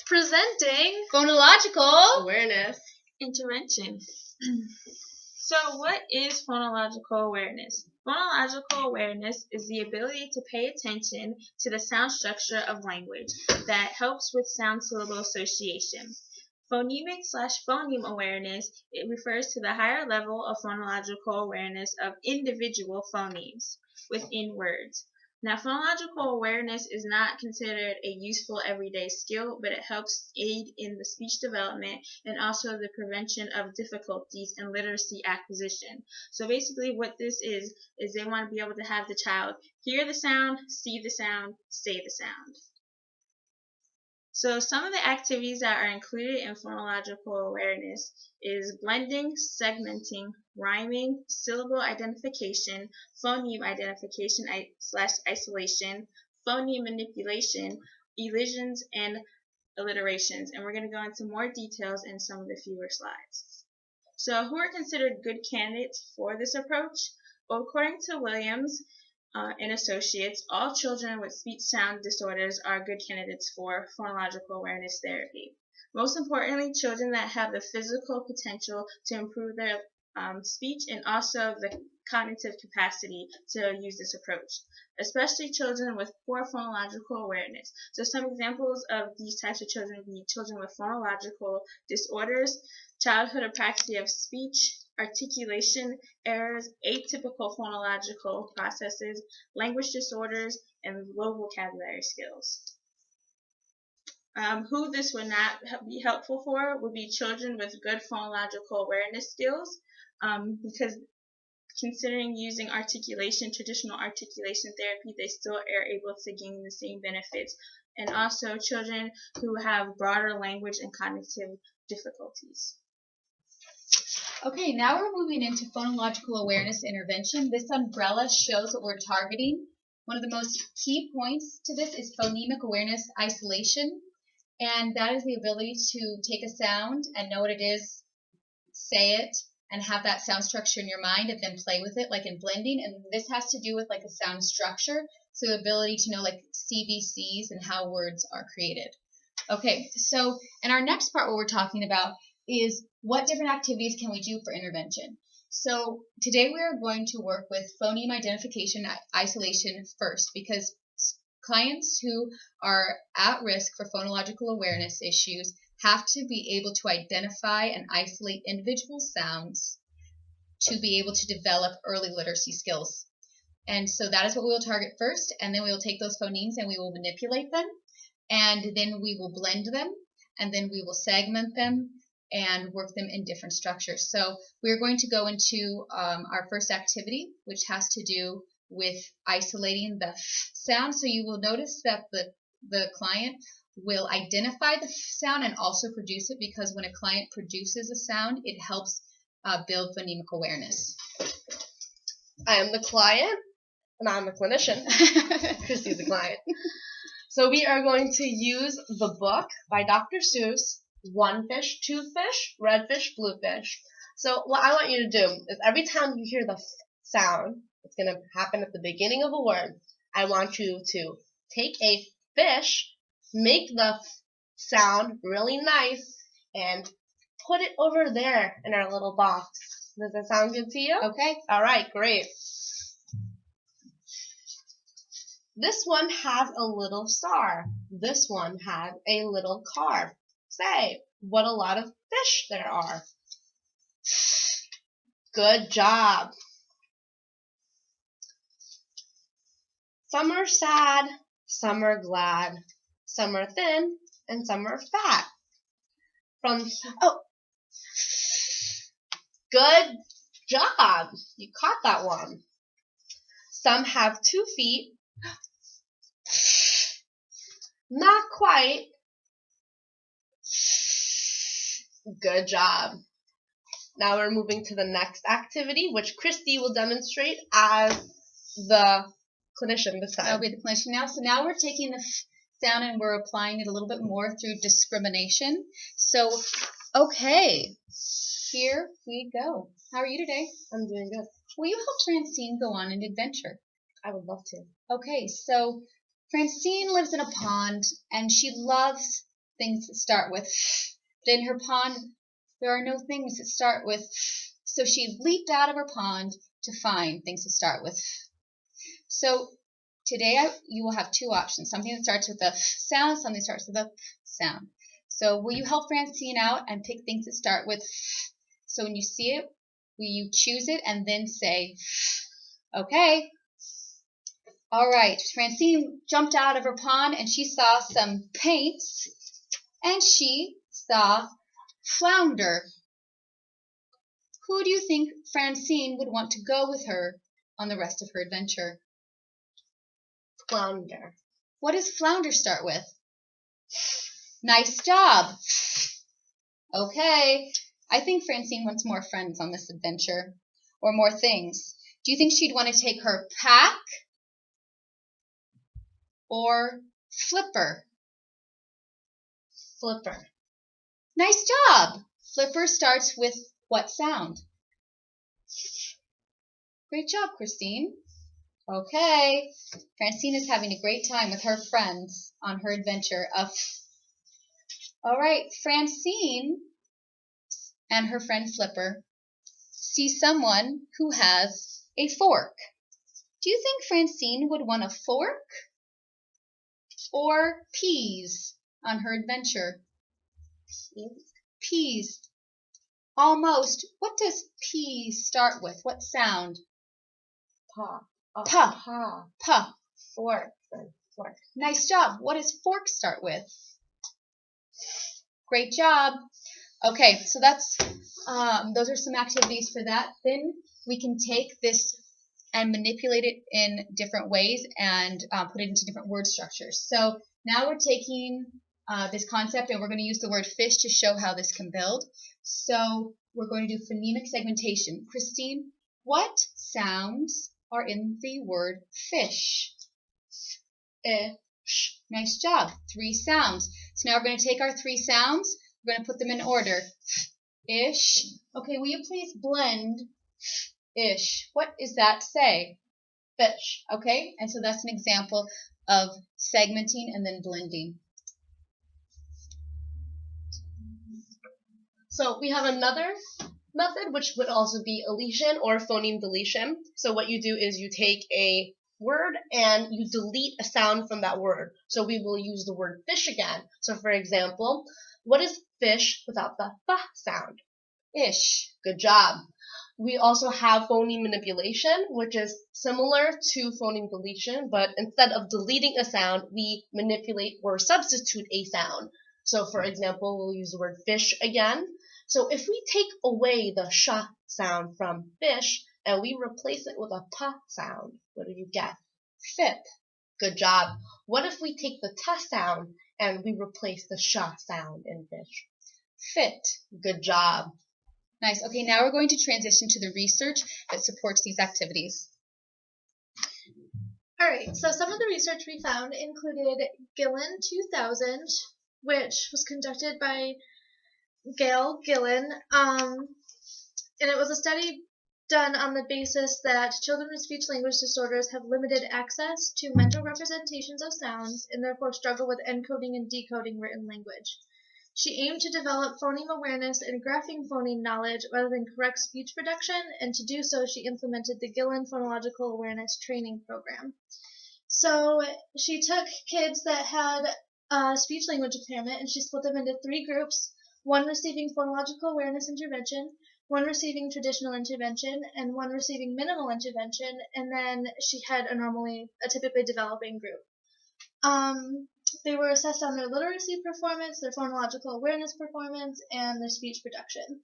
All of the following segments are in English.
Presenting Phonological awareness intervention. So what is phonological awareness? Phonological awareness is the ability to pay attention to the sound structure of language that helps with sound syllable association. Phonemic/phoneme awareness, it refers to the higher level of phonological awareness of individual phonemes within words. Now, phonological awareness is not considered a useful everyday skill, but it helps aid in the speech development and also the prevention of difficulties in literacy acquisition. So basically what this is they want to be able to have the child hear the sound, see the sound, say the sound. So some of the activities that are included in phonological awareness is blending, segmenting, rhyming, syllable identification, phoneme identification / isolation, phoneme manipulation, elisions, and alliterations. And we're going to go into more details in some of the fewer slides. So who are considered good candidates for this approach? Well, according to Williams and Associates, all children with speech-sound disorders are good candidates for phonological awareness therapy. Most importantly, children that have the physical potential to improve their speech and also the cognitive capacity to use this approach, especially children with poor phonological awareness. So some examples of these types of children would be children with phonological disorders, childhood apraxia of speech, articulation errors, atypical phonological processes, language disorders, and low vocabulary skills. Who this would not be helpful for would be children with good phonological awareness skills, because considering using traditional articulation therapy, they still are able to gain the same benefits, and also children who have broader language and cognitive difficulties. Okay, now we're moving into phonological awareness intervention. This umbrella shows what we're targeting. One of the most key points to this is phonemic awareness isolation, and that is the ability to take a sound and know what it is, say it, and have that sound structure in your mind and then play with it like in blending. And this has to do with like a sound structure, so the ability to know like CVCs and how words are created. Okay, so in our next part what we're talking about is what different activities can we do for intervention. So today we are going to work with phoneme identification isolation first, because clients who are at risk for phonological awareness issues have to be able to identify and isolate individual sounds to be able to develop early literacy skills. And so that is what we will target first, and then we will take those phonemes and we will manipulate them, and then we will blend them, and then we will segment them and work them in different structures. So we're going to go into our first activity, which has to do with isolating the sound. So you will notice that the client will identify the sound and also produce it, because when a client produces a sound, it helps build phonemic awareness. I am the client, and I'm the clinician. Christy's the client. So we are going to use the book by Dr. Seuss, One Fish, Two Fish, Red Fish, Blue Fish. So what I want you to do is every time you hear the sound, it's going to happen at the beginning of a word, I want you to take a fish, make the sound really nice, and put it over there in our little box. Does that sound good to you? Okay. All right, great. This one has a little star. This one has a little car. Say, what a lot of fish there are. Good job. Some are sad, some are glad, some are thin, and some are fat. Good job. You caught that one. Some have 2 feet. Not quite. Good job. Now we're moving to the next activity, which Christy will demonstrate as the clinician this time. I'll be the clinician now. So now we're taking the sound and we're applying it a little bit more through discrimination. So, okay, here we go. How are you today? I'm doing good. Will you help Francine go on an adventure? I would love to. Okay, so Francine lives in a pond and she loves things that start with f. But in her pond, there are no things that start with f. So she leaped out of her pond to find things that start with f. So today you will have two options. Something that starts with a f sound, something that starts with a f sound. So will you help Francine out and pick things that start with f? So when you see it, will you choose it and then say f? Okay. All right. Francine jumped out of her pond and she saw some paints and she saw flounder. Who do you think Francine would want to go with her on the rest of her adventure? Flounder. What does flounder start with? Nice job. Okay. I think Francine wants more friends on this adventure, or more things. Do you think she'd want to take her pack or Flipper? Flipper. Nice job. Flipper starts with what sound? Great job, Christine. Okay. Francine is having a great time with her friends on her adventure of... All right, Francine and her friend Flipper see someone who has a fork. Do you think Francine would want a fork or peas on her adventure? Peas. Almost. What does peas start with? What sound? Pa. Pa. Pa. Pa. Fork. Fork. Nice job. What does fork start with? Great job. Okay, so that's those are some activities for that. Then we can take this and manipulate it in different ways and put it into different word structures. So now we're taking this concept and we're going to use the word fish to show how this can build. So we're going to do phonemic segmentation. Christine, what sounds are in the word fish? Ish. Nice job. 3 sounds. So now we're going to take our 3 sounds. We're going to put them in order. Ish. Okay, will you please blend ish? What does that say? Fish. Okay, and so that's an example of segmenting and then blending. So we have another method, which would also be elision or phoneme deletion. So what you do is you take a word and you delete a sound from that word. So we will use the word fish again. So for example, what is fish without the f sound? Ish. Good job. We also have phoneme manipulation, which is similar to phoneme deletion, but instead of deleting a sound, we manipulate or substitute a sound. So for example, we'll use the word fish again. So if we take away the sh sound from fish and we replace it with a p sound, what do you get? Fit. Good job. What if we take the t sound and we replace the sh sound in fish? Fit. Good job. Nice. Okay, now we're going to transition to the research that supports these activities. Alright, so some of the research we found included Gillen 2000, which was conducted by Gail Gillen, and it was a study done on the basis that children with speech-language disorders have limited access to mental representations of sounds and therefore struggle with encoding and decoding written language. She aimed to develop phoneme awareness and graphing phoneme knowledge rather than correct speech production, and to do so she implemented the Gillen Phonological Awareness Training Program. So she took kids that had speech-language impairment and she split them into 3 groups, one receiving phonological awareness intervention, one receiving traditional intervention, and one receiving minimal intervention, and then she had a typically developing group. They were assessed on their literacy performance, their phonological awareness performance, and their speech production.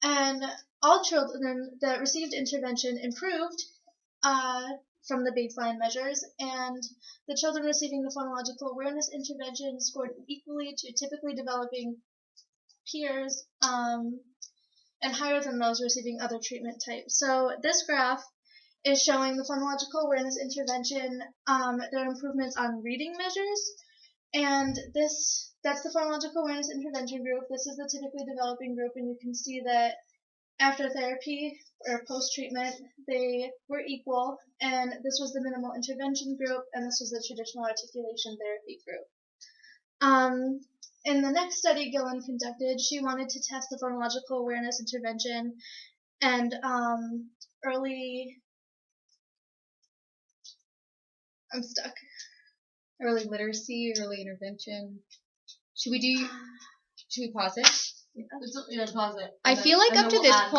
And all children that received intervention improved from the baseline measures, and the children receiving the phonological awareness intervention scored equally to typically developing peers, and higher than those receiving other treatment types. So this graph is showing the phonological awareness intervention, their improvements on reading measures, and that's the phonological awareness intervention group. This is the typically developing group, and you can see that after therapy or post-treatment, they were equal, and this was the minimal intervention group, and this was the traditional articulation therapy group. In the next study Gillen conducted, she wanted to test the phonological awareness intervention and Early literacy, early intervention. Should we pause it? Yeah, pause it. I feel like up to this point